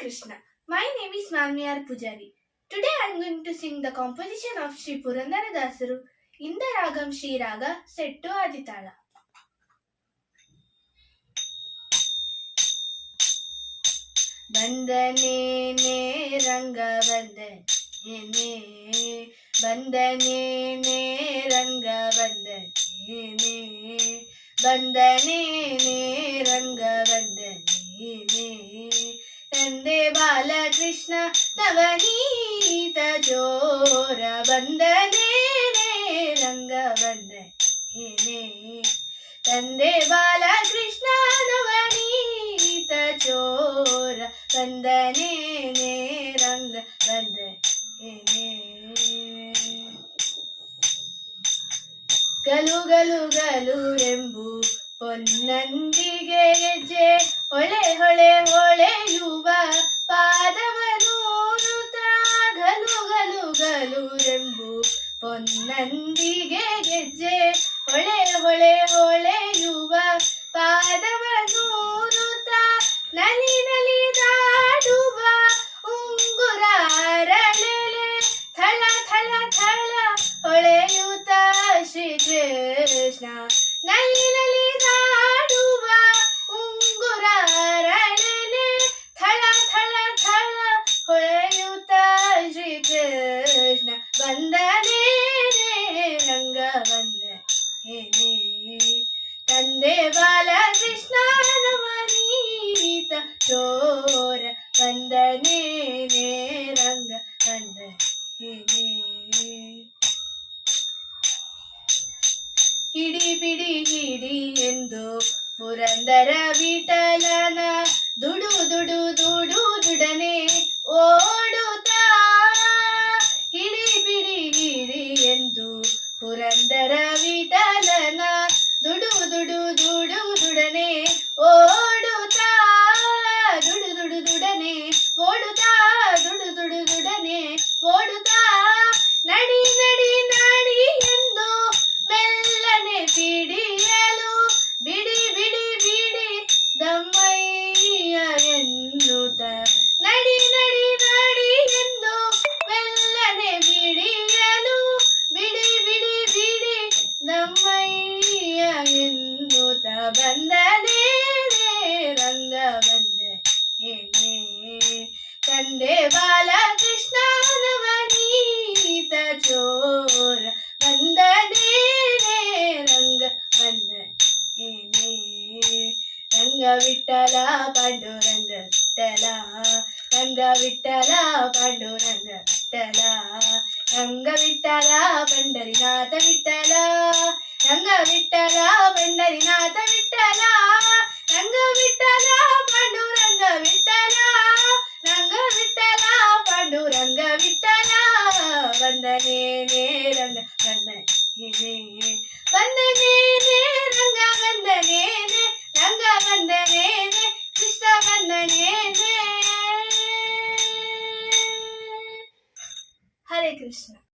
Krishna. My name is Manmiyar Pujari. Today I am going to sing the composition of Sri Purandaradasaru in the Ragam Sri Raga set to Aditala. Bandane ne ranga bandane ne bandane ne ranga bandane ne bandane ne ranga bandane ne Tande Bala Krishna Navanita Jora Bandane ne ranga bandane ne Tande Bala Krishna Navanita Jora Bandane ne ranga bandane ne Galu galu galu rembu ಪೊನ್ನಂದಿಗೆ ಗೆಜ್ಜೆ ಹೊಳೆ ಹೊಳೆ ಹೊಳೆಯುವ ಪಾದವನು ಗಲು ಗಲು ಗಲು ರೆಂಬು ಪೊನ್ನಂದಿಗೆ ಗೆಜ್ಜೆ ಹೊಳೆ ಹೊಳೆ ಹೊಳೆಯುವ ಪಾದವನು ನಲಿ ನಲಿ ದಾಡುವ ಉಂಗುರ ಅರಳೆಲೆ ಥಳ ಥಳ ಥಳ ಹೊಳೆಯುತ್ತ ಶ್ರೀ ಕೃಷ್ಣ ನಲಿ ನಲಿ ದಾಡುವ ಉಂಗುರ ಅರಳೆಲೆ ಥಳ ಥಳ ಥಳ ಹೊಳೆಯುತ್ತ ಶ್ರೀ ಕೃಷ್ಣ ಬಂದನೇ ರಂಗ ಬಂದನೇ ತಂದೆ ಬಾಲ ಕೃಷ್ಣ ನವನೀತ ಚೋರ ಬಂದನೇ ರಂಗ ಬಂದನೇ ಹಿಡಿ ಬಿಡಿ ಹಿಡಿ ಎಂದು ಪುರಂದರ ವಿಠಲನ ದುಡು ದುಡು ದುಡು ದುಡನೆ ಓಡುತ್ತಾ ಹಿಡಿ ಬಿಡಿ ಹಿಡಿ ಎಂದು ಪುರಂದರ ವಿಠಲನ ದುಡು ದುಡು ದುಡು ದುಡನೆ ಓಡುತ್ತಾ ದುಡು ದುಡು ದುಡನೆ ಓಡುತ್ತಾ ದುಡು ದುಡು ದುಡನೆ ಓಡುತ್ತಾ ನಡಿ ನಡಿ ನಾಡಿ ಎಂದು ಮೆಲ್ಲನೆ ಪಿಡಿಯಲು ಬಿಡಿ ಬಿಡಿ ಬಿಡಿ ದಮ್ಮಯ್ಯ ಎನ್ನುತ್ತ ನಡಿ ನಡಿ ನಾಡಿ ಎಂದು ಮೆಲ್ಲನೆ ಬಿಡಿಯಲು ಬಿಡಿ ಬಿಡಿ ಬಿಡಿ ದಮ್ಮಯ್ಯ ಎನ್ನುತ್ತ ಬಂದನೇ ರಂಗ ಬಂದನೇ ತಂದೆ ಬಾಲ ಕೃಷ್ಣ ನವನೀತ ಚೋರ ಬಂದನೇ ರಂಗ ಬಂದನೇ ರಂಗ ವಿಠಲ ಪಾಂಡುರಂಗ ವಿಠಲ ರಂಗ ವಿಠಲ ಪಾಂಡುರಂಗ ವಿಠಲ ರಂಗ ವಿಠಲ ಪಂಡರಿನಾಥ ವಿಠಲ ರಂಗ ವಿಠಲ ಪಂಡರಿನಾಥ ವಿಠಲ ರಂಗ ವಿಠಲ ಪಾಂಡುರಂಗ ವಿಠಲ ರಂಗ ವಿಠಲ ಪಾಂಡುರಂಗ ವಿಠಲ ವಂದನೆ ರಂಗ ವಂದನೆ ವಂದನೆ ರಂಗ ವಂದನೆ ರಂಗ ವಂದನೆ ಕೃಷ್ಣ ವಂದನೆ ಹರೇ ಕೃಷ್ಣ.